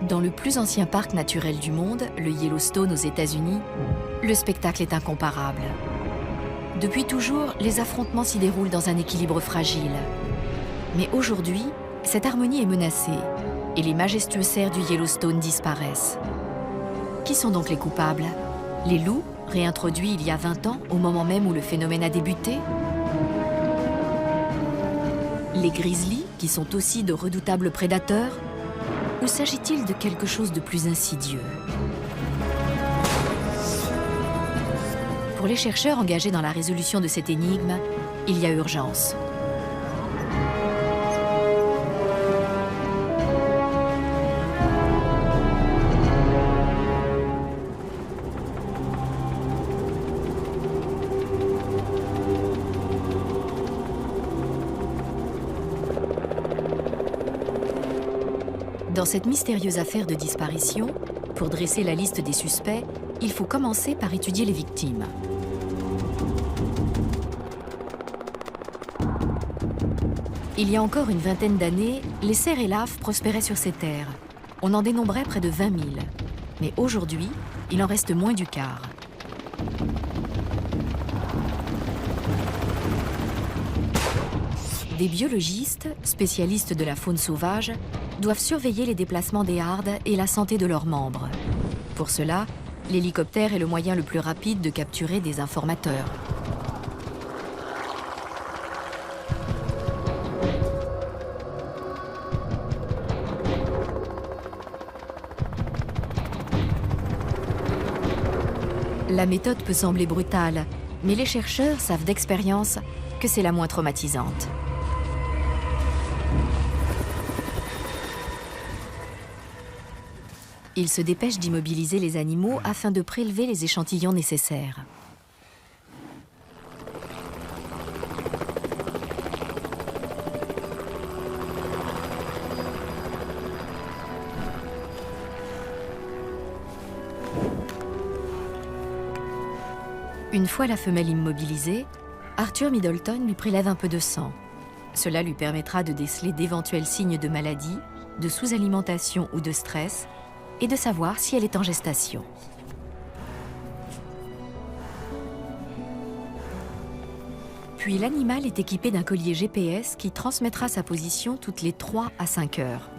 Dans le plus ancien parc naturel du monde, le Yellowstone aux États-Unis, le spectacle est incomparable. Depuis toujours, les affrontements s'y déroulent dans un équilibre fragile. Mais aujourd'hui, cette harmonie est menacée et les majestueux cerfs du Yellowstone disparaissent. Qui sont donc les coupables? Les loups, réintroduits il y a 20 ans, au moment même où le phénomène a débuté? Les grizzlies, qui sont aussi de redoutables prédateurs? Ou s'agit-il de quelque chose de plus insidieux? Pour les chercheurs engagés dans la résolution de cette énigme, il y a urgence. Dans cette mystérieuse affaire de disparition, pour dresser la liste des suspects, il faut commencer par étudier les victimes. Il y a encore une vingtaine d'années, les cerfs et laves prospéraient sur ces terres. On en dénombrait près de 20 000. Mais aujourd'hui, il en reste moins du quart. Des biologistes, spécialistes de la faune sauvage, doivent surveiller les déplacements des hardes et la santé de leurs membres. Pour cela, l'hélicoptère est le moyen le plus rapide de capturer des informateurs. La méthode peut sembler brutale, mais les chercheurs savent d'expérience que c'est la moins traumatisante. Ils se dépêchent d'immobiliser les animaux afin de prélever les échantillons nécessaires. Une fois la femelle immobilisée, Arthur Middleton lui prélève un peu de sang. Cela lui permettra de déceler d'éventuels signes de maladie, de sous-alimentation ou de stress, et de savoir si elle est en gestation. Puis l'animal est équipé d'un collier GPS qui transmettra sa position toutes les 3 à 5 heures.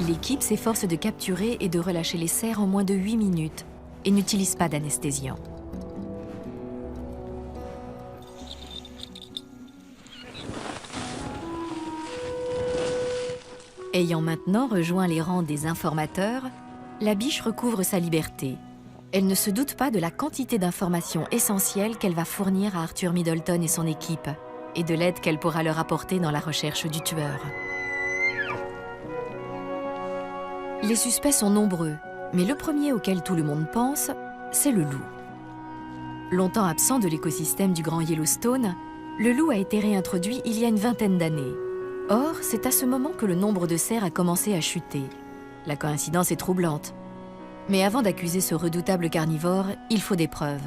L'équipe s'efforce de capturer et de relâcher les cerfs en moins de 8 minutes et n'utilise pas d'anesthésiant. Ayant maintenant rejoint les rangs des informateurs, la biche recouvre sa liberté. Elle ne se doute pas de la quantité d'informations essentielles qu'elle va fournir à Arthur Middleton et son équipe, et de l'aide qu'elle pourra leur apporter dans la recherche du tueur. Les suspects sont nombreux, mais le premier auquel tout le monde pense, c'est le loup. Longtemps absent de l'écosystème du Grand Yellowstone, le loup a été réintroduit il y a une vingtaine d'années. Or, c'est à ce moment que le nombre de cerfs a commencé à chuter. La coïncidence est troublante. Mais avant d'accuser ce redoutable carnivore, il faut des preuves.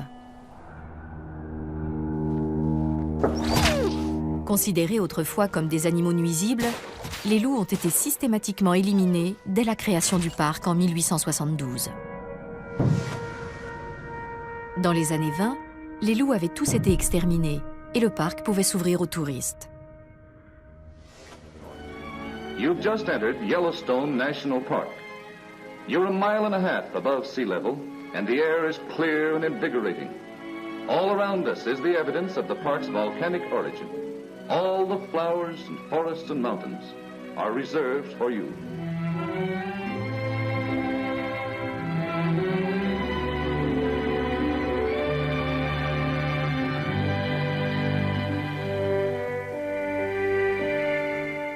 Considérés autrefois comme des animaux nuisibles, les loups ont été systématiquement éliminés dès la création du parc en 1872. Dans les années 20, les loups avaient tous été exterminés et le parc pouvait s'ouvrir aux touristes. You've just entered Yellowstone National Park. You're 1.5 miles above sea level, and the air is clear and invigorating. All around us is the evidence of the park's volcanic origin. All the flowers and forests and mountains are reserved for you.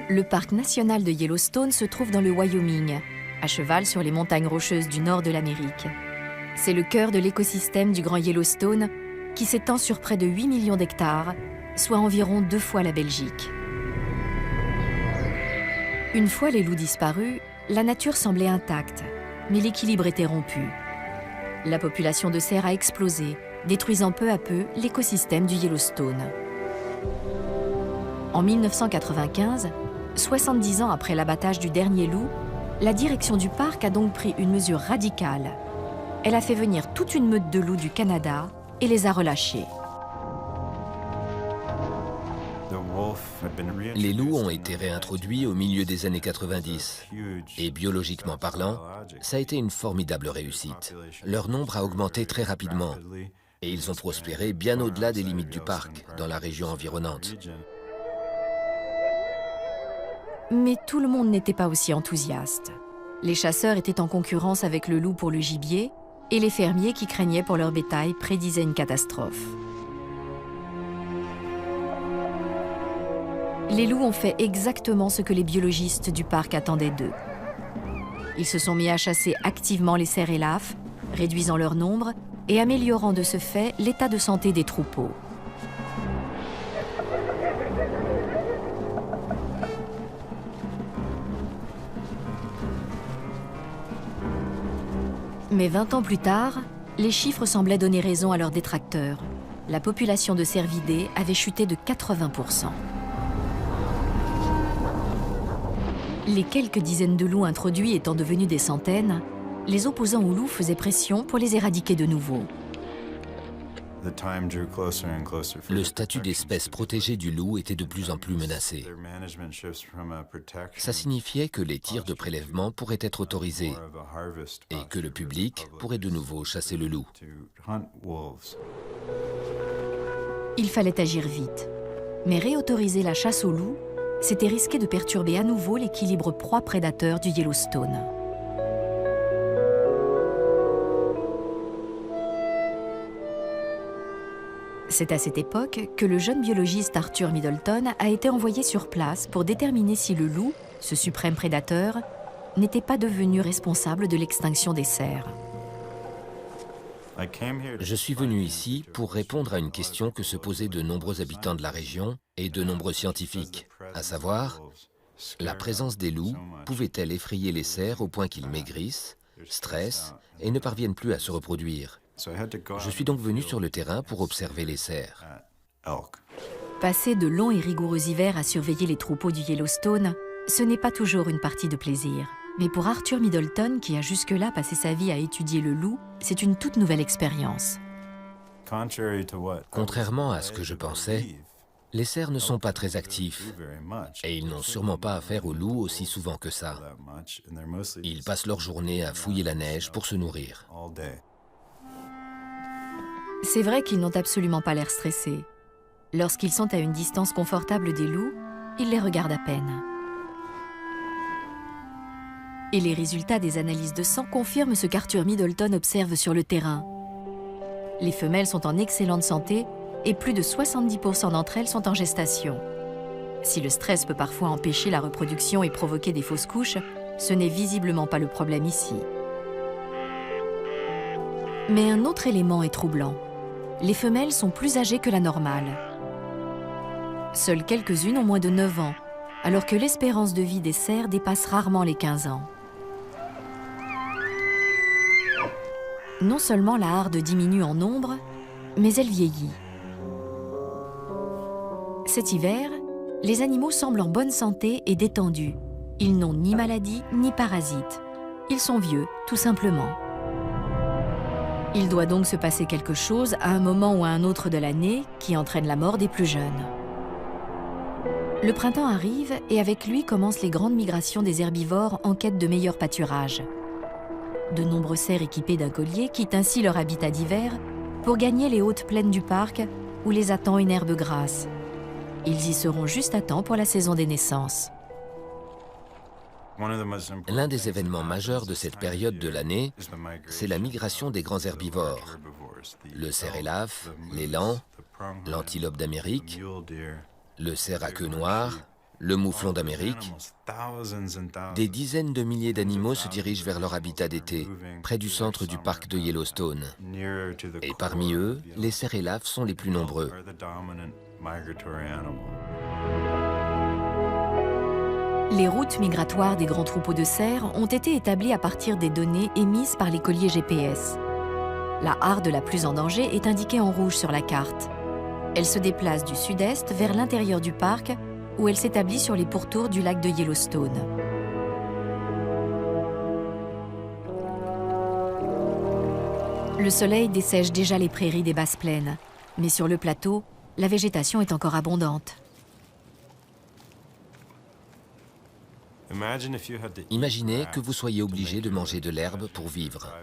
Le parc national de Yellowstone se trouve dans le Wyoming, à cheval sur les montagnes rocheuses du nord de l'Amérique. C'est le cœur de l'écosystème du Grand Yellowstone qui s'étend sur près de 8 millions d'hectares, soit environ 2 fois la Belgique. Une fois les loups disparus, la nature semblait intacte, mais l'équilibre était rompu. La population de cerfs a explosé, détruisant peu à peu l'écosystème du Yellowstone. En 1995, 70 ans après l'abattage du dernier loup, la direction du parc a donc pris une mesure radicale. Elle a fait venir toute une meute de loups du Canada et les a relâchés. Les loups ont été réintroduits au milieu des années 90 et biologiquement parlant, ça a été une formidable réussite. Leur nombre a augmenté très rapidement et ils ont prospéré bien au-delà des limites du parc, dans la région environnante. Mais tout le monde n'était pas aussi enthousiaste. Les chasseurs étaient en concurrence avec le loup pour le gibier et les fermiers qui craignaient pour leur bétail prédisaient une catastrophe. Les loups ont fait exactement ce que les biologistes du parc attendaient d'eux. Ils se sont mis à chasser activement les cerfs et l'AF, réduisant leur nombre et améliorant de ce fait l'état de santé des troupeaux. Mais 20 ans plus tard, les chiffres semblaient donner raison à leurs détracteurs. La population de cervidés avait chuté de 80%. Les quelques dizaines de loups introduits étant devenus des centaines, les opposants aux loups faisaient pression pour les éradiquer de nouveau. Le statut d'espèce protégée du loup était de plus en plus menacé. Ça signifiait que les tirs de prélèvement pourraient être autorisés et que le public pourrait de nouveau chasser le loup. Il fallait agir vite. Mais réautoriser la chasse au loup, c'était risquer de perturber à nouveau l'équilibre proie-prédateur du Yellowstone. C'est à cette époque que le jeune biologiste Arthur Middleton a été envoyé sur place pour déterminer si le loup, ce suprême prédateur, n'était pas devenu responsable de l'extinction des cerfs. Je suis venu ici pour répondre à une question que se posaient de nombreux habitants de la région et de nombreux scientifiques, à savoir, la présence des loups pouvait-elle effrayer les cerfs au point qu'ils maigrissent, stressent et ne parviennent plus à se reproduire? Je suis donc venu sur le terrain pour observer les cerfs. Passer de longs et rigoureux hivers à surveiller les troupeaux du Yellowstone, ce n'est pas toujours une partie de plaisir. Mais pour Arthur Middleton, qui a jusque-là passé sa vie à étudier le loup, c'est une toute nouvelle expérience. Contrairement à ce que je pensais, les cerfs ne sont pas très actifs et ils n'ont sûrement pas affaire aux loups aussi souvent que ça. Ils passent leur journée à fouiller la neige pour se nourrir. C'est vrai qu'ils n'ont absolument pas l'air stressés. Lorsqu'ils sont à une distance confortable des loups, ils les regardent à peine. Et les résultats des analyses de sang confirment ce qu'Arthur Middleton observe sur le terrain. Les femelles sont en excellente santé et plus de 70% d'entre elles sont en gestation. Si le stress peut parfois empêcher la reproduction et provoquer des fausses couches, ce n'est visiblement pas le problème ici. Mais un autre élément est troublant. Les femelles sont plus âgées que la normale. Seules quelques-unes ont moins de 9 ans, alors que l'espérance de vie des cerfs dépasse rarement les 15 ans. Non seulement la harde diminue en nombre, mais elle vieillit. Cet hiver, les animaux semblent en bonne santé et détendus. Ils n'ont ni maladie ni parasites. Ils sont vieux, tout simplement. Il doit donc se passer quelque chose à un moment ou à un autre de l'année qui entraîne la mort des plus jeunes. Le printemps arrive et avec lui commencent les grandes migrations des herbivores en quête de meilleurs pâturages. De nombreux cerfs équipés d'un collier quittent ainsi leur habitat d'hiver pour gagner les hautes plaines du parc où les attend une herbe grasse. Ils y seront juste à temps pour la saison des naissances. L'un des événements majeurs de cette période de l'année, c'est la migration des grands herbivores. Le cerf élaphe, l'élan, l'antilope d'Amérique, le cerf à queue noire, le mouflon d'Amérique. Des dizaines de milliers d'animaux se dirigent vers leur habitat d'été, près du centre du parc de Yellowstone. Et parmi eux, les cerfs élaphes sont les plus nombreux. Les routes migratoires des grands troupeaux de cerfs ont été établies à partir des données émises par les colliers GPS. La harde la plus en danger est indiquée en rouge sur la carte. Elle se déplace du sud-est vers l'intérieur du parc, où elle s'établit sur les pourtours du lac de Yellowstone. Le soleil dessèche déjà les prairies des basses plaines, mais sur le plateau, la végétation est encore abondante. Imaginez que vous soyez obligé de manger de l'herbe pour vivre.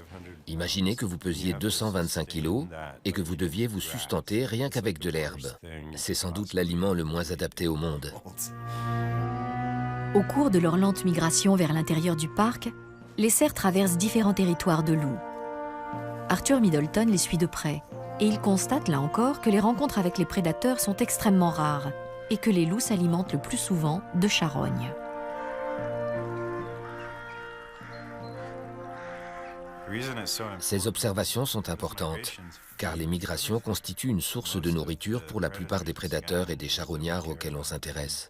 Imaginez que vous pesiez 225 kilos et que vous deviez vous sustenter rien qu'avec de l'herbe. C'est sans doute l'aliment le moins adapté au monde. Au cours de leur lente migration vers l'intérieur du parc, les cerfs traversent différents territoires de loups. Arthur Middleton les suit de près et il constate là encore que les rencontres avec les prédateurs sont extrêmement rares et que les loups s'alimentent le plus souvent de charognes. Ces observations sont importantes, car les migrations constituent une source de nourriture pour la plupart des prédateurs et des charognards auxquels on s'intéresse.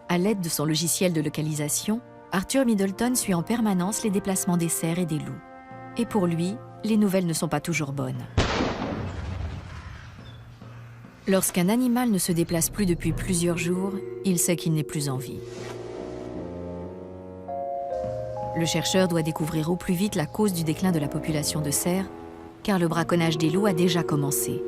À l'aide de son logiciel de localisation, Arthur Middleton suit en permanence les déplacements des cerfs et des loups. Et pour lui, les nouvelles ne sont pas toujours bonnes. Lorsqu'un animal ne se déplace plus depuis plusieurs jours, il sait qu'il n'est plus en vie. Le chercheur doit découvrir au plus vite la cause du déclin de la population de cerfs, car le braconnage des loups a déjà commencé.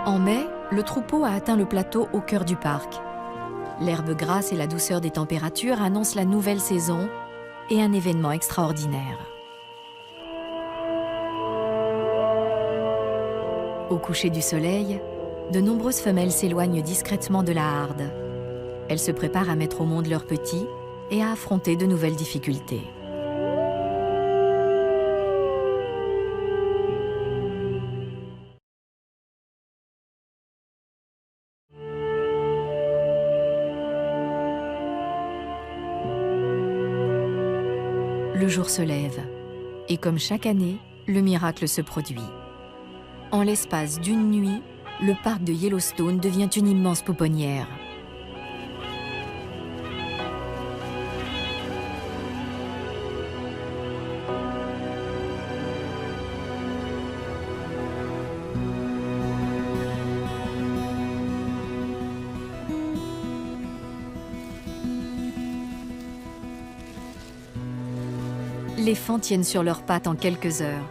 En mai, le troupeau a atteint le plateau au cœur du parc. L'herbe grasse et la douceur des températures annoncent la nouvelle saison et un événement extraordinaire. Au coucher du soleil, de nombreuses femelles s'éloignent discrètement de la harde. Elles se préparent à mettre au monde leurs petits et à affronter de nouvelles difficultés. Le jour se lève, et comme chaque année, le miracle se produit. En l'espace d'une nuit, le parc de Yellowstone devient une immense pouponnière. Les fans tiennent sur leurs pattes en quelques heures,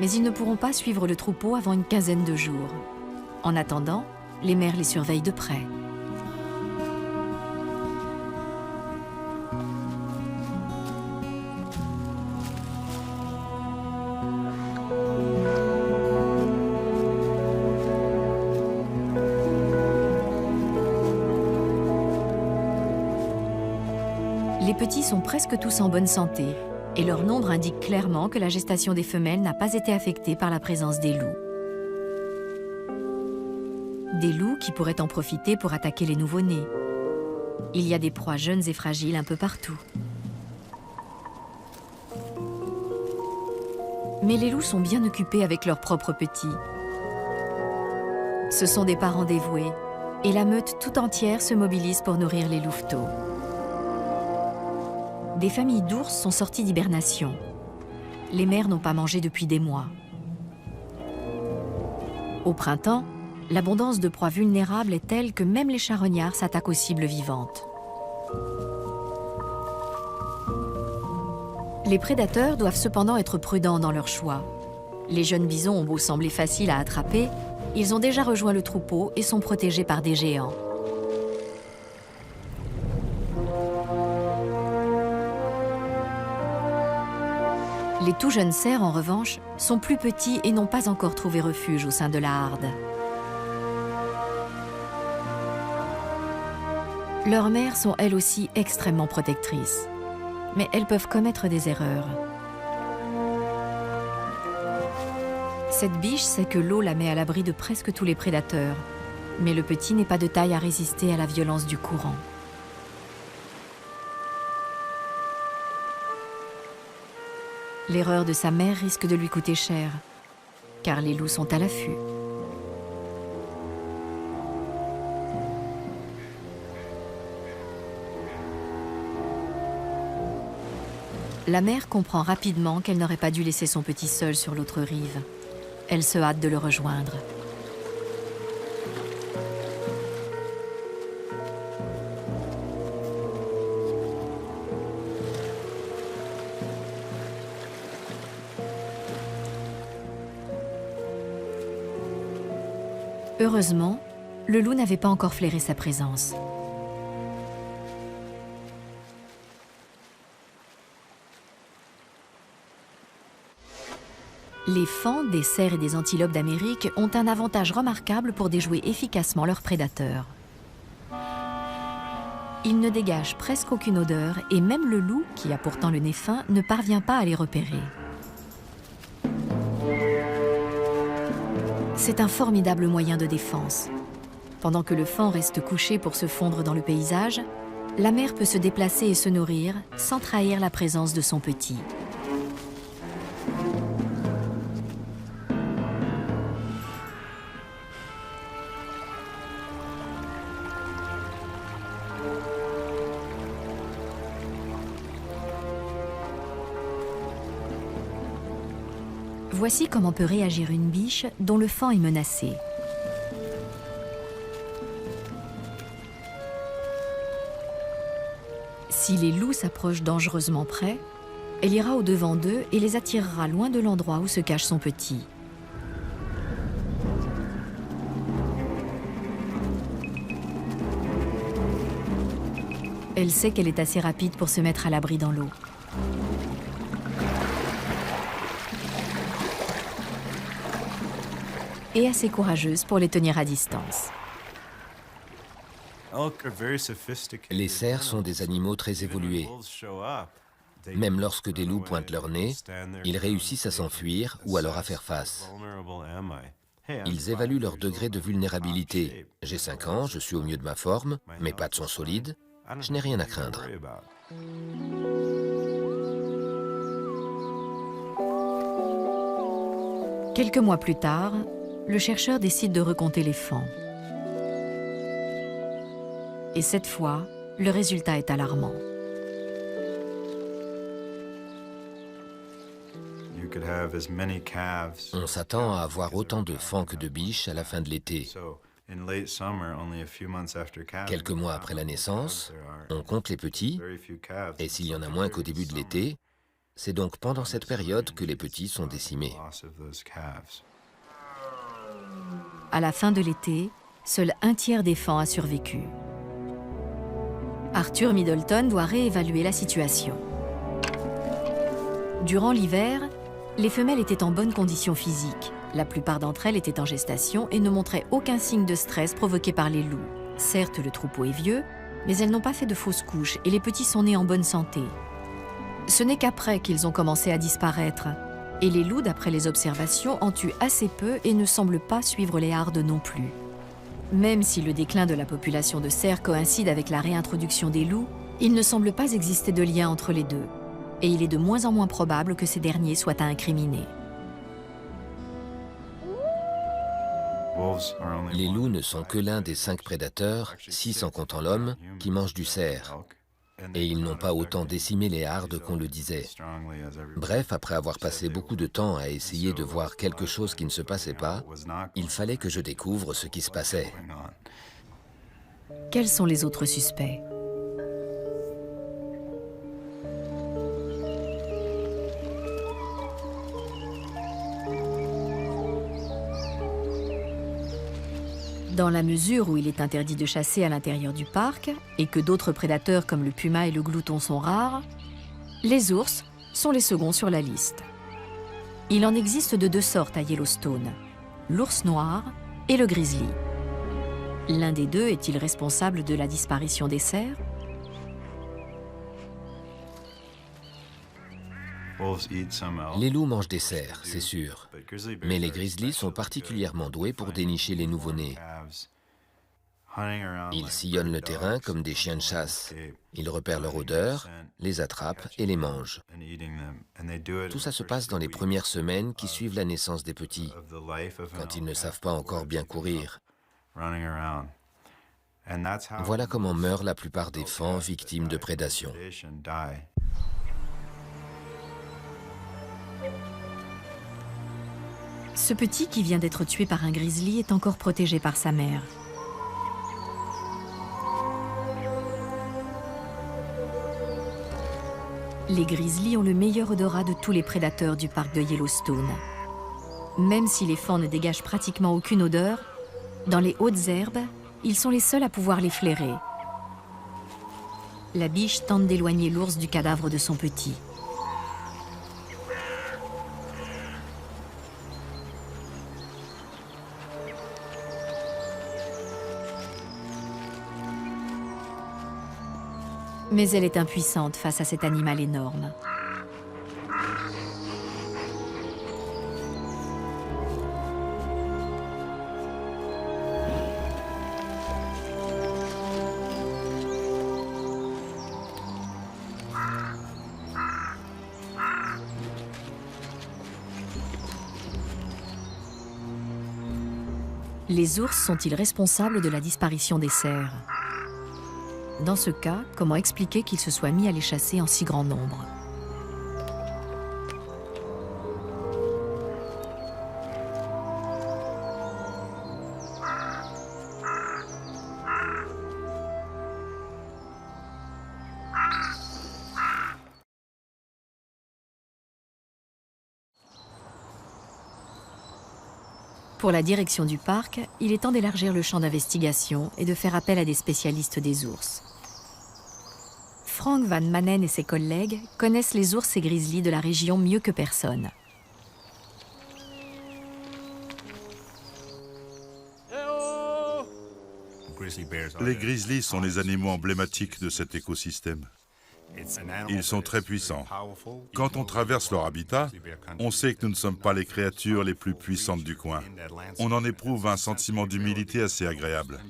mais ils ne pourront pas suivre le troupeau avant une quinzaine de jours. En attendant, les mères les surveillent de près. Les petits sont presque tous en bonne santé, et leur nombre indique clairement que la gestation des femelles n'a pas été affectée par la présence des loups. Des loups qui pourraient en profiter pour attaquer les nouveau-nés. Il y a des proies jeunes et fragiles un peu partout. Mais les loups sont bien occupés avec leurs propres petits. Ce sont des parents dévoués, et la meute tout entière se mobilise pour nourrir les louveteaux. Des familles d'ours sont sorties d'hibernation. Les mères n'ont pas mangé depuis des mois. Au printemps, l'abondance de proies vulnérables est telle que même les charognards s'attaquent aux cibles vivantes. Les prédateurs doivent cependant être prudents dans leur choix. Les jeunes bisons ont beau sembler faciles à attraper, ils ont déjà rejoint le troupeau et sont protégés par des géants. Les tout jeunes cerfs, en revanche, sont plus petits et n'ont pas encore trouvé refuge au sein de la harde. Leurs mères sont elles aussi extrêmement protectrices, mais elles peuvent commettre des erreurs. Cette biche sait que l'eau la met à l'abri de presque tous les prédateurs, mais le petit n'est pas de taille à résister à la violence du courant. L'erreur de sa mère risque de lui coûter cher, car les loups sont à l'affût. La mère comprend rapidement qu'elle n'aurait pas dû laisser son petit seul sur l'autre rive. Elle se hâte de le rejoindre. Heureusement, le loup n'avait pas encore flairé sa présence. Les fans des cerfs et des antilopes d'Amérique ont un avantage remarquable pour déjouer efficacement leurs prédateurs. Ils ne dégagent presque aucune odeur et même le loup, qui a pourtant le nez fin, ne parvient pas à les repérer. C'est un formidable moyen de défense. Pendant que le faon reste couché pour se fondre dans le paysage, la mère peut se déplacer et se nourrir sans trahir la présence de son petit. Voici comment peut réagir une biche dont le faon est menacé. Si les loups s'approchent dangereusement près, elle ira au-devant d'eux et les attirera loin de l'endroit où se cache son petit. Elle sait qu'elle est assez rapide pour se mettre à l'abri dans l'eau. Et assez courageuse pour les tenir à distance. Les cerfs sont des animaux très évolués. Même lorsque des loups pointent leur nez, ils réussissent à s'enfuir ou à leur à faire face. Ils évaluent leur degré de vulnérabilité. J'ai 5 ans, je suis au mieux de ma forme, mes pattes sont solides, je n'ai rien à craindre. Quelques mois plus tard, le chercheur décide de recompter les fans. Et cette fois, le résultat est alarmant. On s'attend à avoir autant de fans que de biches à la fin de l'été. Quelques mois après la naissance, on compte les petits, et s'il y en a moins qu'au début de l'été, c'est donc pendant cette période que les petits sont décimés. À la fin de l'été, seul un tiers des fans a survécu. Arthur Middleton doit réévaluer la situation. Durant l'hiver, les femelles étaient en bonne condition physique. La plupart d'entre elles étaient en gestation et ne montraient aucun signe de stress provoqué par les loups. Certes, le troupeau est vieux, mais elles n'ont pas fait de fausses couches et les petits sont nés en bonne santé. Ce n'est qu'après qu'ils ont commencé à disparaître. Et les loups, d'après les observations, en tuent assez peu et ne semblent pas suivre les hardes non plus. Même si le déclin de la population de cerfs coïncide avec la réintroduction des loups, il ne semble pas exister de lien entre les deux. Et il est de moins en moins probable que ces derniers soient à incriminer. Les loups ne sont que l'un des 5 prédateurs, 6 en comptant l'homme, qui mangent du cerf. Et ils n'ont pas autant décimé les hardes qu'on le disait. Bref, après avoir passé beaucoup de temps à essayer de voir quelque chose qui ne se passait pas, il fallait que je découvre ce qui se passait. Quels sont les autres suspects ? Dans la mesure où il est interdit de chasser à l'intérieur du parc et que d'autres prédateurs comme le puma et le glouton sont rares, les ours sont les seconds sur la liste. Il en existe de 2 sortes à Yellowstone, l'ours noir et le grizzly. L'un des deux est-il responsable de la disparition des cerfs ? Les loups mangent des cerfs, c'est sûr, mais les grizzlies sont particulièrement doués pour dénicher les nouveau-nés. Ils sillonnent le terrain comme des chiens de chasse. Ils repèrent leur odeur, les attrapent et les mangent. Tout ça se passe dans les premières semaines qui suivent la naissance des petits, quand ils ne savent pas encore bien courir. Voilà comment meurent la plupart des faons victimes de prédation. Ce petit qui vient d'être tué par un grizzly est encore protégé par sa mère. Les grizzlies ont le meilleur odorat de tous les prédateurs du parc de Yellowstone. Même si les faons ne dégagent pratiquement aucune odeur, dans les hautes herbes, ils sont les seuls à pouvoir les flairer. La biche tente d'éloigner l'ours du cadavre de son petit. Mais elle est impuissante face à cet animal énorme. Les ours sont-ils responsables de la disparition des cerfs ? Dans ce cas, comment expliquer qu'ils se soient mis à les chasser en si grand nombre ? Pour la direction du parc, il est temps d'élargir le champ d'investigation et de faire appel à des spécialistes des ours. Frank Van Manen et ses collègues connaissent les ours et grizzlies de la région mieux que personne. Les grizzlies sont les animaux emblématiques de cet écosystème. Ils sont très puissants. Quand on traverse leur habitat, on sait que nous ne sommes pas les créatures les plus puissantes du coin. On en éprouve un sentiment d'humilité assez agréable.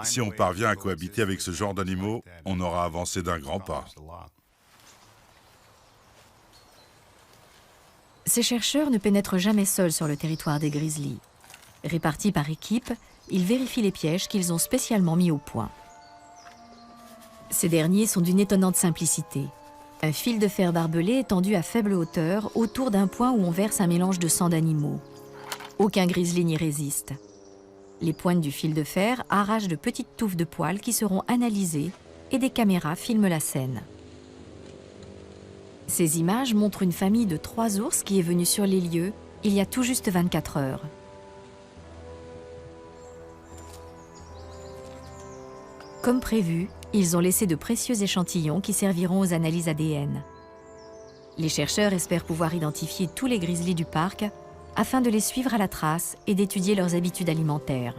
Si on parvient à cohabiter avec ce genre d'animaux, on aura avancé d'un grand pas. Ces chercheurs ne pénètrent jamais seuls sur le territoire des grizzlies. Répartis par équipe, ils vérifient les pièges qu'ils ont spécialement mis au point. Ces derniers sont d'une étonnante simplicité. Un fil de fer barbelé est tendu à faible hauteur autour d'un point où on verse un mélange de sang d'animaux. Aucun grizzly n'y résiste. Les pointes du fil de fer arrachent de petites touffes de poils qui seront analysées et des caméras filment la scène. Ces images montrent une famille de 3 ours qui est venue sur les lieux il y a tout juste 24 heures. Comme prévu, ils ont laissé de précieux échantillons qui serviront aux analyses ADN. Les chercheurs espèrent pouvoir identifier tous les grizzlies du parc afin de les suivre à la trace et d'étudier leurs habitudes alimentaires.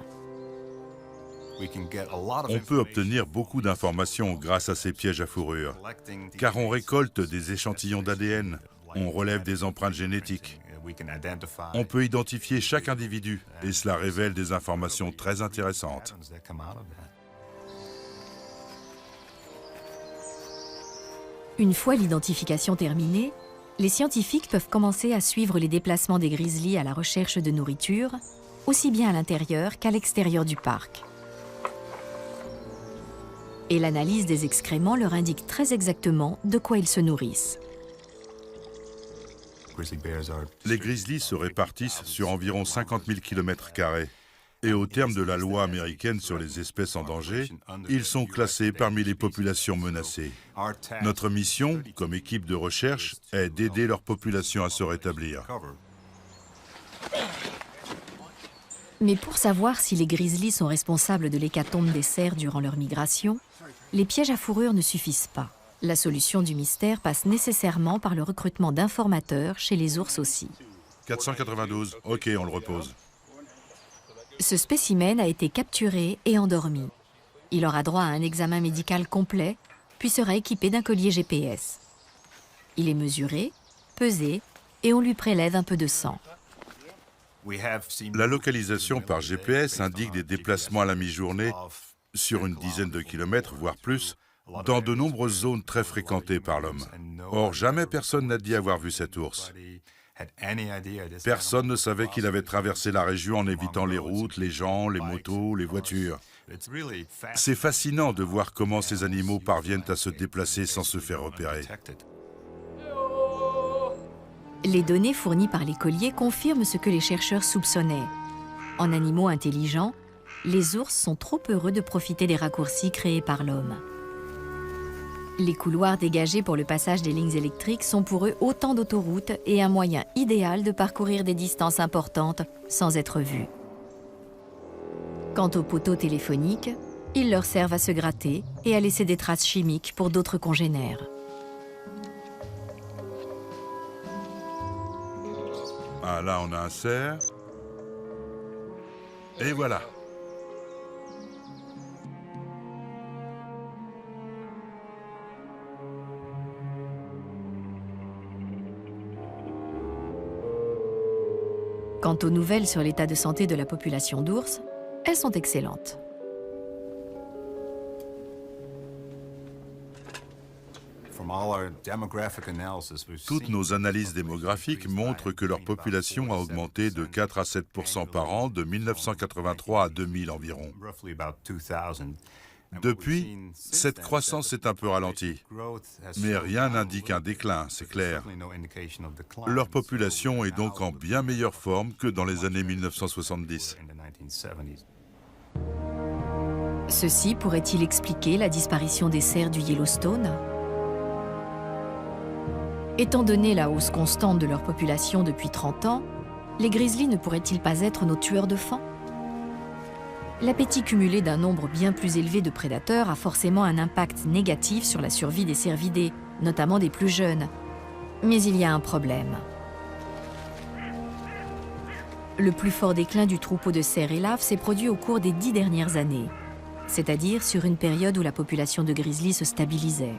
On peut obtenir beaucoup d'informations grâce à ces pièges à fourrure, car on récolte des échantillons d'ADN, on relève des empreintes génétiques. On peut identifier chaque individu et cela révèle des informations très intéressantes. Une fois l'identification terminée, les scientifiques peuvent commencer à suivre les déplacements des grizzlies à la recherche de nourriture, aussi bien à l'intérieur qu'à l'extérieur du parc. Et l'analyse des excréments leur indique très exactement de quoi ils se nourrissent. Les grizzlies se répartissent sur environ 50 000 km². Et au terme de la loi américaine sur les espèces en danger, ils sont classés parmi les populations menacées. Notre mission, comme équipe de recherche, est d'aider leur population à se rétablir. Mais pour savoir si les grizzlies sont responsables de l'hécatombe des cerfs durant leur migration, les pièges à fourrure ne suffisent pas. La solution du mystère passe nécessairement par le recrutement d'informateurs chez les ours aussi. 492, ok, on le repose. Ce spécimen a été capturé et endormi. Il aura droit à un examen médical complet, puis sera équipé d'un collier GPS. Il est mesuré, pesé, et on lui prélève un peu de sang. La localisation par GPS indique des déplacements à la mi-journée sur une dizaine de kilomètres, voire plus, dans de nombreuses zones très fréquentées par l'homme. Or, jamais personne n'a dit avoir vu cet ours. Personne ne savait qu'il avait traversé la région en évitant les routes, les gens, les motos, les voitures. C'est fascinant de voir comment ces animaux parviennent à se déplacer sans se faire repérer. Les données fournies par l'écolier confirment ce que les chercheurs soupçonnaient. En animaux intelligents, les ours sont trop heureux de profiter des raccourcis créés par l'homme. Les couloirs dégagés pour le passage des lignes électriques sont pour eux autant d'autoroutes et un moyen idéal de parcourir des distances importantes sans être vus. Quant aux poteaux téléphoniques, ils leur servent à se gratter et à laisser des traces chimiques pour d'autres congénères. Ah, là, on a un cerf. Et voilà. Quant aux nouvelles sur l'état de santé de la population d'ours, elles sont excellentes. Toutes nos analyses démographiques montrent que leur population a augmenté de 4 à 7% par an de 1983 à 2000 environ. Depuis, cette croissance est un peu ralentie, mais rien n'indique un déclin, c'est clair. Leur population est donc en bien meilleure forme que dans les années 1970. Ceci pourrait-il expliquer la disparition des cerfs du Yellowstone ? Étant donné la hausse constante de leur population depuis 30 ans, les grizzlies ne pourraient-ils pas être nos tueurs de faim ? L'appétit cumulé d'un nombre bien plus élevé de prédateurs a forcément un impact négatif sur la survie des cervidés, notamment des plus jeunes. Mais il y a un problème. Le plus fort déclin du troupeau de cerfs et laves s'est produit au cours des 10 dernières années, c'est-à-dire sur une période où la population de grizzlies se stabilisait.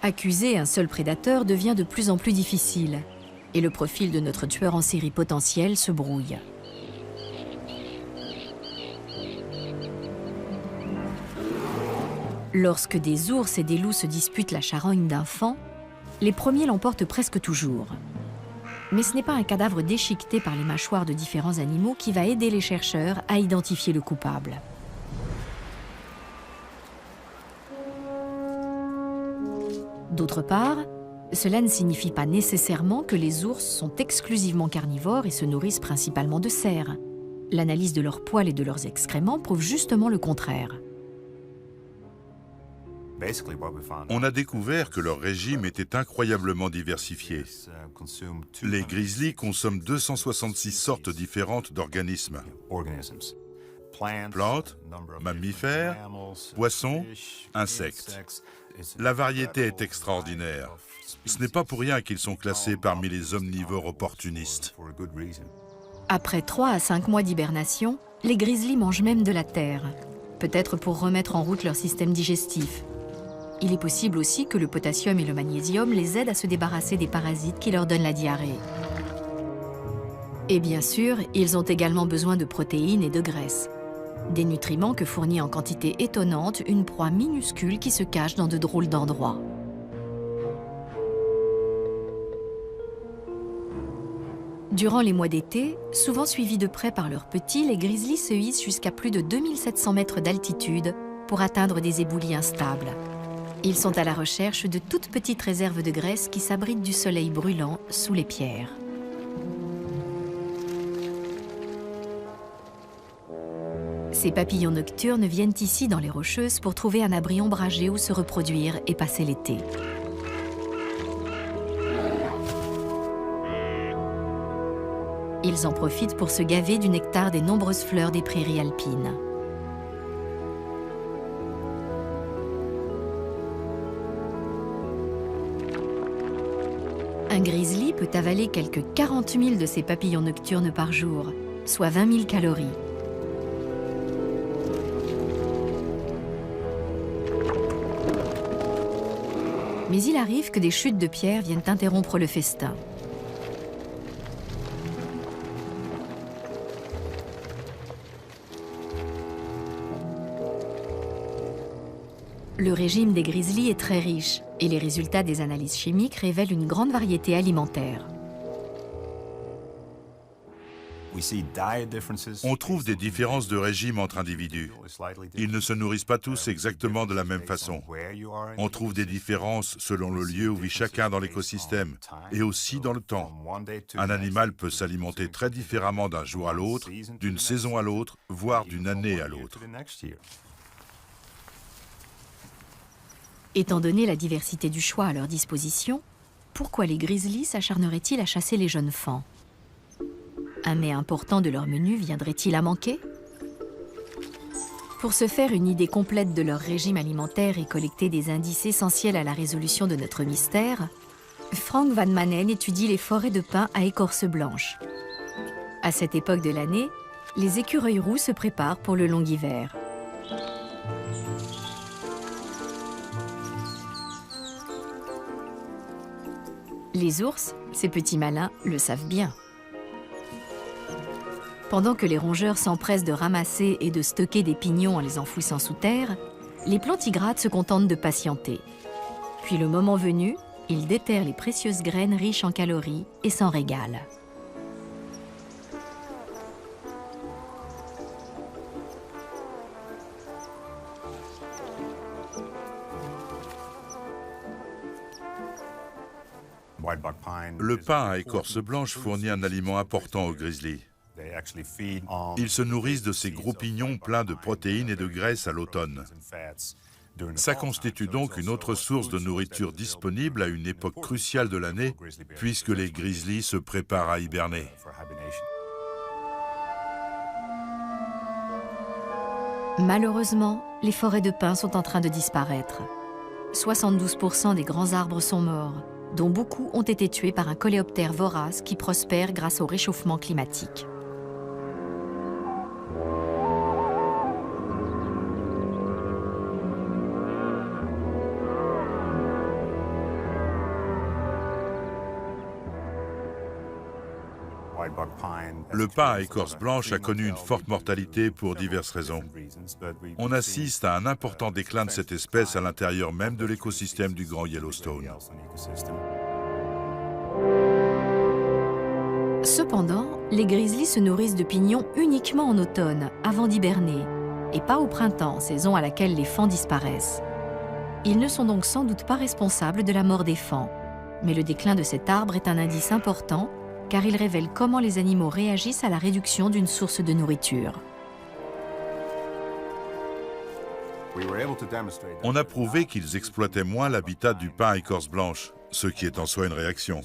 Accuser un seul prédateur devient de plus en plus difficile, et le profil de notre tueur en série potentiel se brouille. Lorsque des ours et des loups se disputent la charogne d'un faon, les premiers l'emportent presque toujours. Mais ce n'est pas un cadavre déchiqueté par les mâchoires de différents animaux qui va aider les chercheurs à identifier le coupable. D'autre part, cela ne signifie pas nécessairement que les ours sont exclusivement carnivores et se nourrissent principalement de cerfs. L'analyse de leurs poils et de leurs excréments prouve justement le contraire. On a découvert que leur régime était incroyablement diversifié. Les grizzlies consomment 266 sortes différentes d'organismes. Plantes, mammifères, poissons, insectes. La variété est extraordinaire. Ce n'est pas pour rien qu'ils sont classés parmi les omnivores opportunistes. Après 3 à 5 mois d'hibernation, les grizzlies mangent même de la terre, peut-être pour remettre en route leur système digestif. Il est possible aussi que le potassium et le magnésium les aident à se débarrasser des parasites qui leur donnent la diarrhée. Et bien sûr, ils ont également besoin de protéines et de graisses. Des nutriments que fournit en quantité étonnante une proie minuscule qui se cache dans de drôles d'endroits. Durant les mois d'été, souvent suivis de près par leurs petits, les grizzlies se hissent jusqu'à plus de 2700 mètres d'altitude pour atteindre des éboulis instables. Ils sont à la recherche de toutes petites réserves de graisse qui s'abritent du soleil brûlant sous les pierres. Ces papillons nocturnes viennent ici dans les Rocheuses pour trouver un abri ombragé où se reproduire et passer l'été. Ils en profitent pour se gaver du nectar des nombreuses fleurs des prairies alpines. Un grizzly peut avaler quelques 40 000 de ces papillons nocturnes par jour, soit 20 000 calories. Mais il arrive que des chutes de pierres viennent interrompre le festin. Le régime des grizzlies est très riche et les résultats des analyses chimiques révèlent une grande variété alimentaire. On trouve des différences de régime entre individus. Ils ne se nourrissent pas tous exactement de la même façon. On trouve des différences selon le lieu où vit chacun dans l'écosystème et aussi dans le temps. Un animal peut s'alimenter très différemment d'un jour à l'autre, d'une saison à l'autre, voire d'une année à l'autre. Étant donné la diversité du choix à leur disposition, pourquoi les grizzlies s'acharneraient-ils à chasser les jeunes faons? Un mets important de leur menu viendrait-il à manquer? Pour se faire une idée complète de leur régime alimentaire et collecter des indices essentiels à la résolution de notre mystère, Frank Van Manen étudie les forêts de pins à écorce blanche. À cette époque de l'année, les écureuils roux se préparent pour le long hiver. Les ours, ces petits malins, le savent bien. Pendant que les rongeurs s'empressent de ramasser et de stocker des pignons en les enfouissant sous terre, les plantigrades se contentent de patienter. Puis le moment venu, ils déterrent les précieuses graines riches en calories et s'en régalent. Le pin à écorce blanche fournit un aliment important aux grizzlies. Ils se nourrissent de ces gros pignons pleins de protéines et de graisses à l'automne. Ça constitue donc une autre source de nourriture disponible à une époque cruciale de l'année, puisque les grizzlies se préparent à hiberner. Malheureusement, les forêts de pins sont en train de disparaître. 72% des grands arbres sont morts, dont beaucoup ont été tués par un coléoptère vorace qui prospère grâce au réchauffement climatique. Le pin à écorce blanche a connu une forte mortalité pour diverses raisons. On assiste à un important déclin de cette espèce à l'intérieur même de l'écosystème du Grand Yellowstone. Cependant, les grizzlies se nourrissent de pignons uniquement en automne, avant d'hiberner, et pas au printemps, saison à laquelle les faons disparaissent. Ils ne sont donc sans doute pas responsables de la mort des faons, mais le déclin de cet arbre est un indice important car il révèle comment les animaux réagissent à la réduction d'une source de nourriture. On a prouvé qu'ils exploitaient moins l'habitat du pin à écorce blanche, ce qui est en soi une réaction.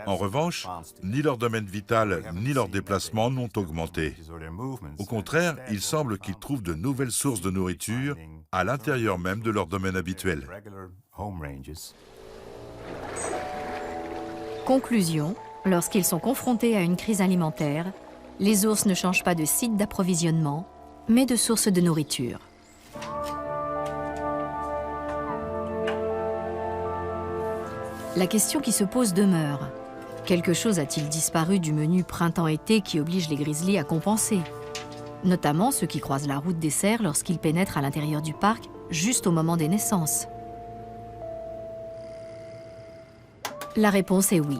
En revanche, ni leur domaine vital ni leur déplacement n'ont augmenté. Au contraire, il semble qu'ils trouvent de nouvelles sources de nourriture à l'intérieur même de leur domaine habituel. Conclusion, lorsqu'ils sont confrontés à une crise alimentaire, les ours ne changent pas de site d'approvisionnement, mais de source de nourriture. La question qui se pose demeure. Quelque chose a-t-il disparu du menu printemps-été qui oblige les grizzlies à compenser? Notamment ceux qui croisent la route des cerfs lorsqu'ils pénètrent à l'intérieur du parc, juste au moment des naissances. La réponse est oui.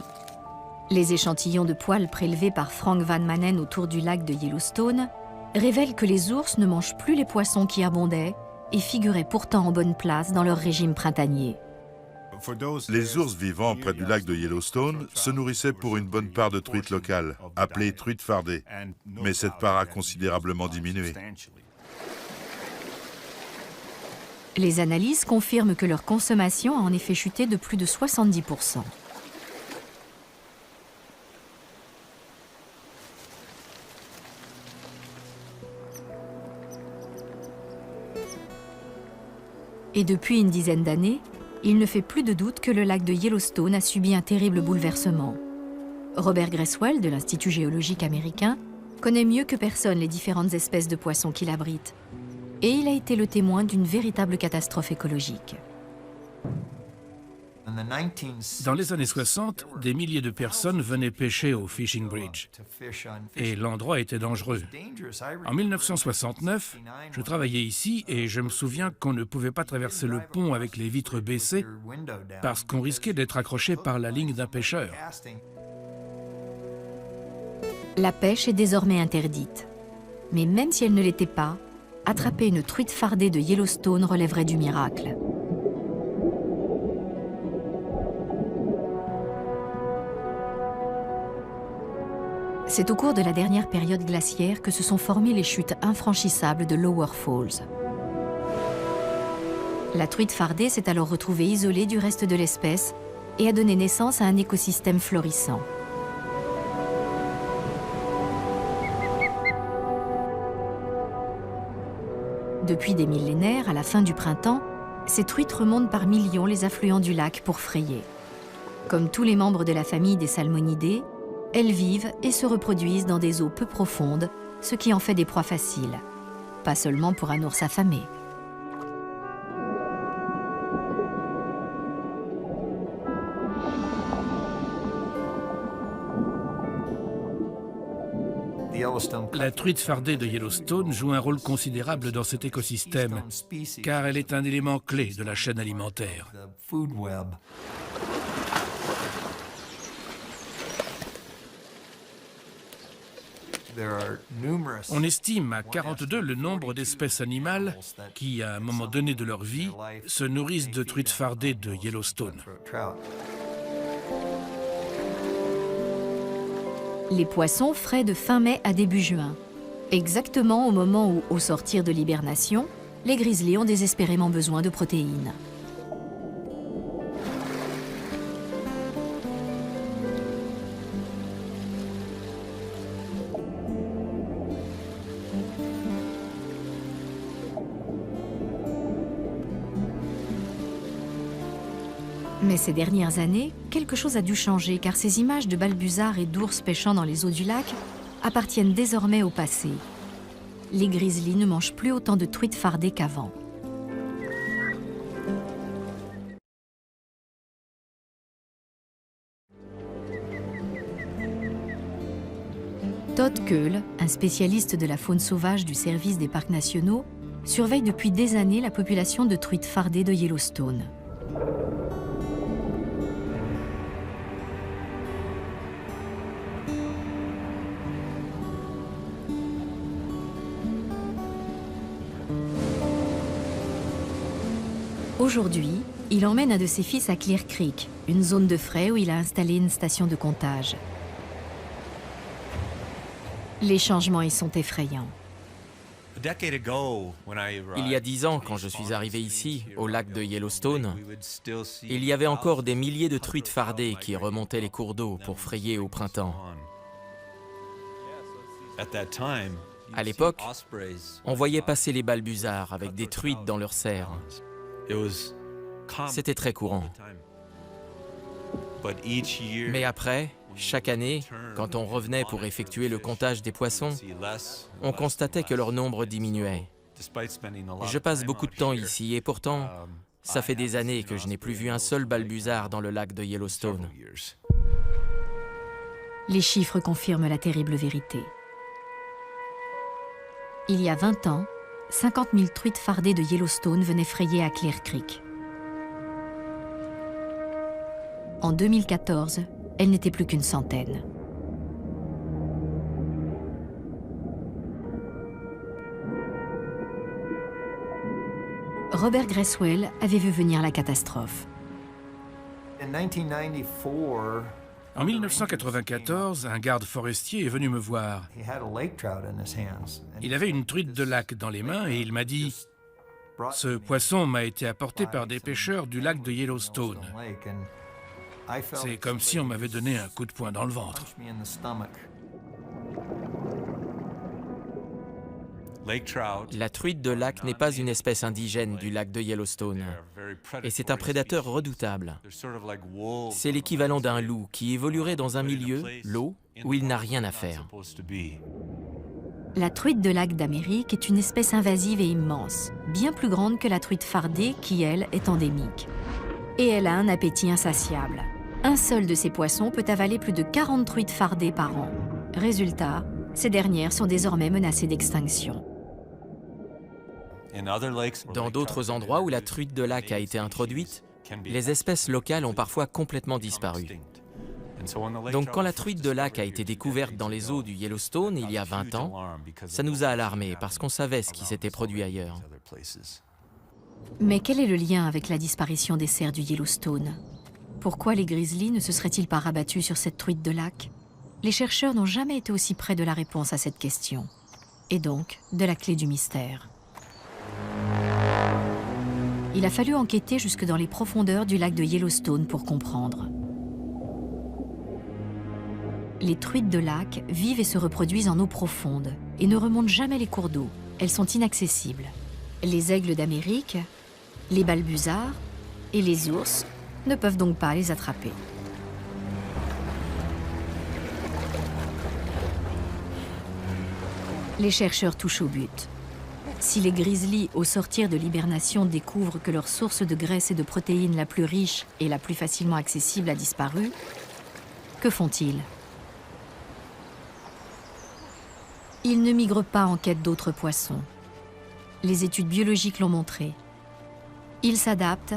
Les échantillons de poils prélevés par Frank Van Manen autour du lac de Yellowstone révèlent que les ours ne mangent plus les poissons qui abondaient et figuraient pourtant en bonne place dans leur régime printanier. Les ours vivant près du lac de Yellowstone se nourrissaient pour une bonne part de truites locales, appelées truites fardées, mais cette part a considérablement diminué. Les analyses confirment que leur consommation a en effet chuté de plus de 70%. Et depuis une dizaine d'années, il ne fait plus de doute que le lac de Yellowstone a subi un terrible bouleversement. Robert Greswell, de l'Institut géologique américain, connaît mieux que personne les différentes espèces de poissons qu'il abrite. Et il a été le témoin d'une véritable catastrophe écologique. Dans les années 60, des milliers de personnes venaient pêcher au Fishing Bridge. Et l'endroit était dangereux. En 1969, je travaillais ici et je me souviens qu'on ne pouvait pas traverser le pont avec les vitres baissées parce qu'on risquait d'être accroché par la ligne d'un pêcheur. La pêche est désormais interdite. Mais même si elle ne l'était pas, attraper une truite fardée de Yellowstone relèverait du miracle. C'est au cours de la dernière période glaciaire que se sont formées les chutes infranchissables de Lower Falls. La truite fardée s'est alors retrouvée isolée du reste de l'espèce et a donné naissance à un écosystème florissant. Depuis des millénaires, à la fin du printemps, ces truites remontent par millions les affluents du lac pour frayer. Comme tous les membres de la famille des salmonidés, elles vivent et se reproduisent dans des eaux peu profondes, ce qui en fait des proies faciles. Pas seulement pour un ours affamé. La truite fardée de Yellowstone joue un rôle considérable dans cet écosystème, car elle est un élément clé de la chaîne alimentaire. On estime à 42 le nombre d'espèces animales qui, à un moment donné de leur vie, se nourrissent de truites fardées de Yellowstone. Les poissons frais de fin mai à début juin, exactement au moment où, au sortir de l'hibernation, les grizzlies ont désespérément besoin de protéines. Mais ces dernières années, quelque chose a dû changer car ces images de balbuzards et d'ours pêchant dans les eaux du lac appartiennent désormais au passé. Les grizzlies ne mangent plus autant de truites fardées qu'avant. Todd Keul, un spécialiste de la faune sauvage du service des parcs nationaux, surveille depuis des années la population de truites fardées de Yellowstone. Aujourd'hui, il emmène un de ses fils à Clear Creek, une zone de frai où il a installé une station de comptage. Les changements y sont effrayants. Il y a 10 ans, quand je suis arrivé ici, au lac de Yellowstone, il y avait encore des milliers de truites fardées qui remontaient les cours d'eau pour frayer au printemps. À l'époque, on voyait passer les balbuzards avec des truites dans leurs serres. C'était très courant. Mais après, chaque année, quand on revenait pour effectuer le comptage des poissons, on constatait que leur nombre diminuait. Je passe beaucoup de temps ici et pourtant, ça fait des années que je n'ai plus vu un seul balbuzard dans le lac de Yellowstone. Les chiffres confirment la terrible vérité. Il y a 20 ans, 50 000 truites fardées de Yellowstone venaient frayer à Clear Creek. En 2014, elles n'étaient plus qu'une centaine. Robert Greswell avait vu venir la catastrophe. En 1994, un garde forestier est venu me voir. Il avait une truite de lac dans les mains et il m'a dit « Ce poisson m'a été apporté par des pêcheurs du lac de Yellowstone. C'est comme si on m'avait donné un coup de poing dans le ventre. » La truite de lac n'est pas une espèce indigène du lac de Yellowstone. Et c'est un prédateur redoutable. C'est l'équivalent d'un loup qui évoluerait dans un milieu, l'eau, où il n'a rien à faire. La truite de lac d'Amérique est une espèce invasive et immense, bien plus grande que la truite fardée qui, elle, est endémique. et elle a un appétit insatiable. Un seul de ces poissons peut avaler plus de 40 truites fardées par an. Résultat, ces dernières sont désormais menacées d'extinction. Dans d'autres endroits où la truite de lac a été introduite, les espèces locales ont parfois complètement disparu. Donc quand la truite de lac a été découverte dans les eaux du Yellowstone il y a 20 ans, ça nous a alarmés parce qu'on savait ce qui s'était produit ailleurs. Mais quel est le lien avec la disparition des cerfs du Yellowstone? Pourquoi les grizzlies ne se seraient-ils pas rabattus sur cette truite de lac? Les chercheurs n'ont jamais été aussi près de la réponse à cette question, et donc de la clé du mystère. Il a fallu enquêter jusque dans les profondeurs du lac de Yellowstone pour comprendre. Les truites de lac vivent et se reproduisent en eau profonde et ne remontent jamais les cours d'eau. Elles sont inaccessibles. Les aigles d'Amérique, les balbuzards et les ours ne peuvent donc pas les attraper. Les chercheurs touchent au but. Si les grizzlies, au sortir de l'hibernation, découvrent que leur source de graisse et de protéines la plus riche et la plus facilement accessible a disparu, que font-ils? Ils ne migrent pas en quête d'autres poissons. Les études biologiques l'ont montré. Ils s'adaptent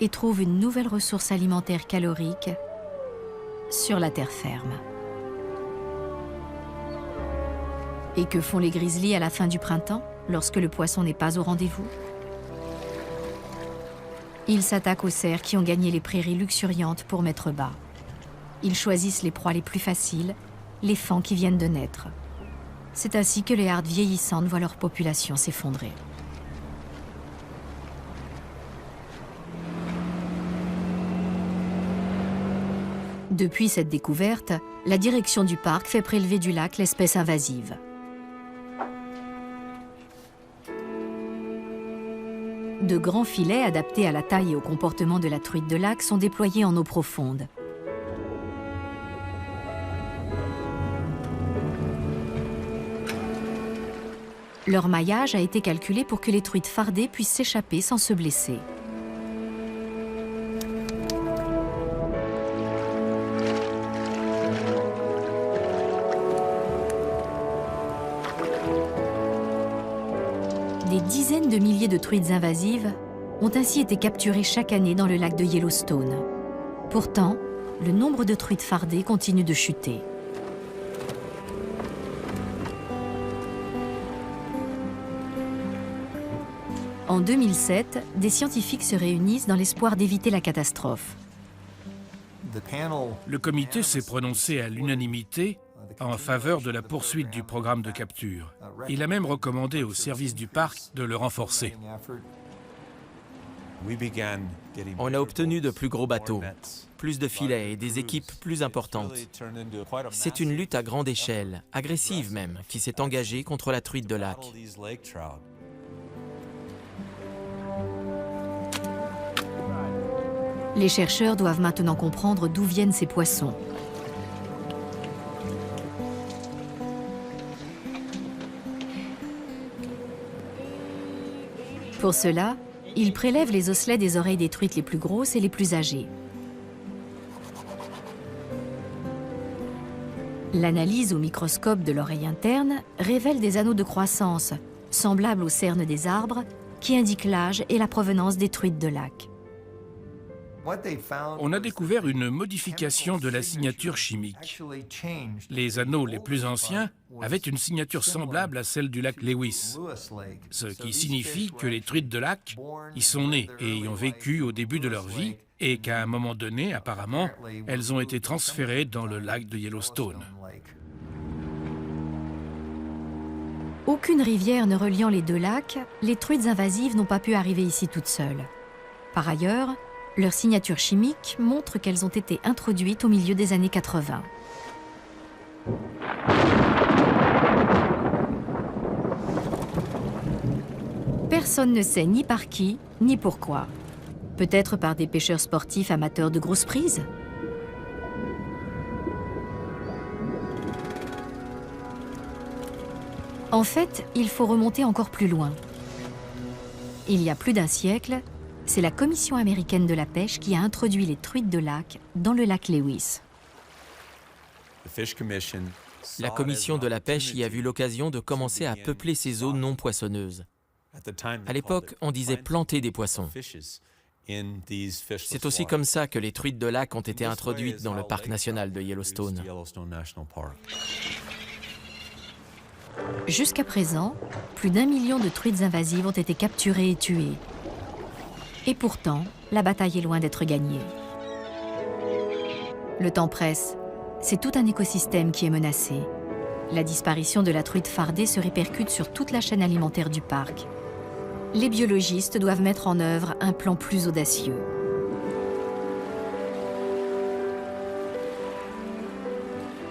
et trouvent une nouvelle ressource alimentaire calorique sur la terre ferme. Et que font les grizzlies à la fin du printemps, lorsque le poisson n'est pas au rendez-vous? Ils s'attaquent aux cerfs qui ont gagné les prairies luxuriantes pour mettre bas. Ils choisissent les proies les plus faciles, les faons qui viennent de naître. C'est ainsi que les hardes vieillissantes voient leur population s'effondrer. Depuis cette découverte, la direction du parc fait prélever du lac l'espèce invasive. De grands filets adaptés à la taille et au comportement de la truite de lac sont déployés en eau profonde. Leur maillage a été calculé pour que les truites fardées puissent s'échapper sans se blesser. Des dizaines de milliers de truites invasives ont ainsi été capturées chaque année dans le lac de Yellowstone. Pourtant, le nombre de truites fardées continue de chuter. En 2007, des scientifiques se réunissent dans l'espoir d'éviter la catastrophe. Le comité s'est prononcé à l'unanimité en faveur de la poursuite du programme de capture. Il a même recommandé au service du parc de le renforcer. On a obtenu de plus gros bateaux, plus de filets et des équipes plus importantes. C'est une lutte à grande échelle, agressive même, qui s'est engagée contre la truite de lac. Les chercheurs doivent maintenant comprendre d'où viennent ces poissons. Pour cela, ils prélèvent les osselets des oreilles des truites les plus grosses et les plus âgées. L'analyse au microscope de l'oreille interne révèle des anneaux de croissance, semblables aux cernes des arbres, qui indiquent l'âge et la provenance des truites de lac. On a découvert une modification de la signature chimique. Les anneaux les plus anciens avaient une signature semblable à celle du lac Lewis, ce qui signifie que les truites de lac y sont nées et y ont vécu au début de leur vie et qu'à un moment donné, apparemment, elles ont été transférées dans le lac de Yellowstone. Aucune rivière ne reliant les deux lacs, les truites invasives n'ont pas pu arriver ici toutes seules. Par ailleurs, leur signature chimique montre qu'elles ont été introduites au milieu des années 80. Personne ne sait ni par qui, ni pourquoi. Peut-être par des pêcheurs sportifs amateurs de grosses prises ? En fait, il faut remonter encore plus loin. Il y a plus d'un siècle, c'est la Commission américaine de la pêche qui a introduit les truites de lac dans le lac Lewis. La commission de la pêche y a vu l'occasion de commencer à peupler ces eaux non poissonneuses. À l'époque, on disait planter des poissons. C'est aussi comme ça que les truites de lac ont été introduites dans le parc national de Yellowstone. Jusqu'à présent, plus d'1 million de truites invasives ont été capturées et tuées. Et pourtant, la bataille est loin d'être gagnée. Le temps presse. C'est tout un écosystème qui est menacé. La disparition de la truite fardée se répercute sur toute la chaîne alimentaire du parc. Les biologistes doivent mettre en œuvre un plan plus audacieux.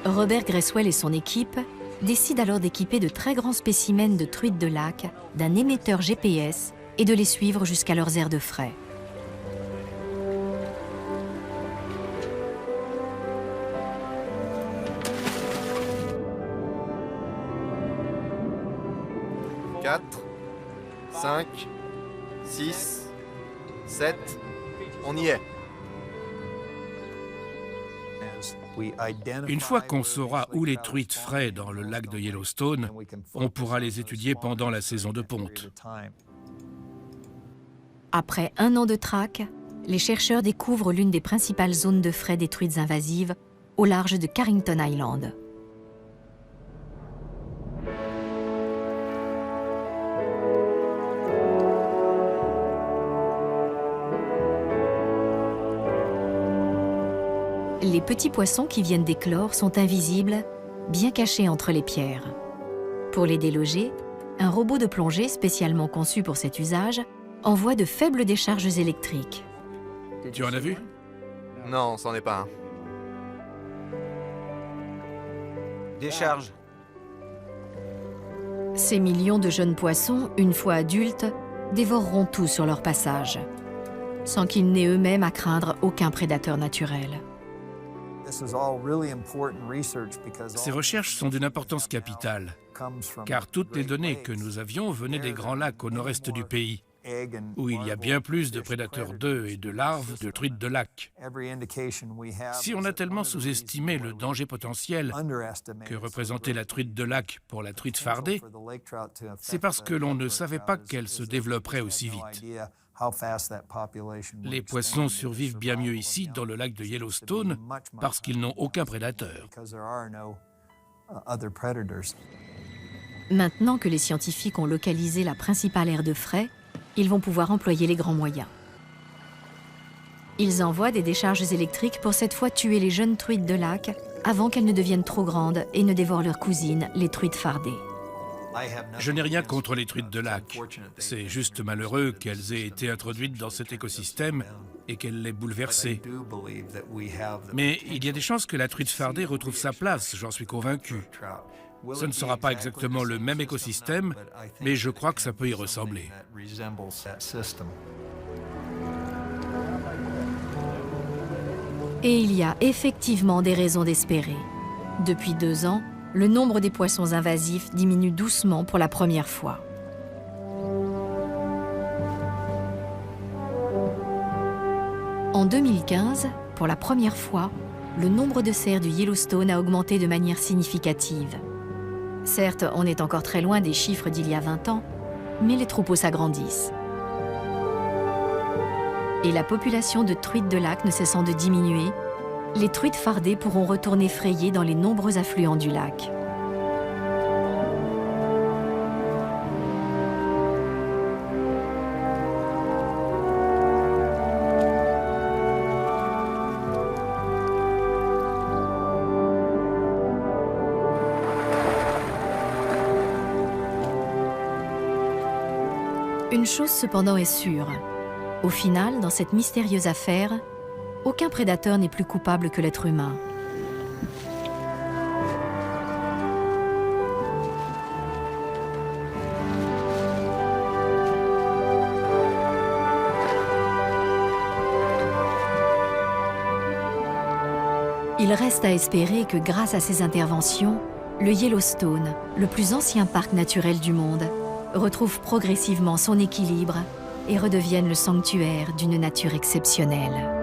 Robert Gresswell et son équipe décident alors d'équiper de très grands spécimens de truites de lac d'un émetteur GPS et de les suivre jusqu'à leurs aires de frai. « 4, 5, 6, 7, on y est. » Une fois qu'on saura où les truites fraient dans le lac de Yellowstone, on pourra les étudier pendant la saison de ponte. Après 1 an de traque, les chercheurs découvrent l'une des principales zones de frai des truites invasives au large de Carrington Island. Les petits poissons qui viennent d'éclore sont invisibles, bien cachés entre les pierres. Pour les déloger, un robot de plongée spécialement conçu pour cet usage envoie de faibles décharges électriques. Tu en as vu? Non, c'en est pas un. Décharge. Ces millions de jeunes poissons, une fois adultes, dévoreront tout sur leur passage, sans qu'ils n'aient eux-mêmes à craindre aucun prédateur naturel. Ces recherches sont d'une importance capitale, car toutes les données que nous avions venaient des grands lacs au nord-est du pays, où il y a bien plus de prédateurs d'œufs et de larves de truites de lac. Si on a tellement sous-estimé le danger potentiel que représentait la truite de lac pour la truite fardée, c'est parce que l'on ne savait pas qu'elle se développerait aussi vite. Les poissons survivent bien mieux ici, dans le lac de Yellowstone, parce qu'ils n'ont aucun prédateur. Maintenant que les scientifiques ont localisé la principale aire de frai, ils vont pouvoir employer les grands moyens. Ils envoient des décharges électriques pour cette fois tuer les jeunes truites de lac avant qu'elles ne deviennent trop grandes et ne dévorent leurs cousines, les truites fardées. Je n'ai rien contre les truites de lac. C'est juste malheureux qu'elles aient été introduites dans cet écosystème et qu'elles l'aient bouleversé. Mais il y a des chances que la truite fardée retrouve sa place, j'en suis convaincu. Ce ne sera pas exactement le même écosystème, mais je crois que ça peut y ressembler. Et il y a effectivement des raisons d'espérer. Depuis 2 ans, le nombre des poissons invasifs diminue doucement pour la première fois. En 2015, pour la première fois, le nombre de cerfs du Yellowstone a augmenté de manière significative. Certes, on est encore très loin des chiffres d'il y a 20 ans, mais les troupeaux s'agrandissent. Et la population de truites de lac ne cessant de diminuer, les truites fardées pourront retourner frayer dans les nombreux affluents du lac. Une chose cependant est sûre. Au final, dans cette mystérieuse affaire, aucun prédateur n'est plus coupable que l'être humain. Il reste à espérer que grâce à ces interventions, le Yellowstone, le plus ancien parc naturel du monde, retrouve progressivement son équilibre et redeviennent le sanctuaire d'une nature exceptionnelle.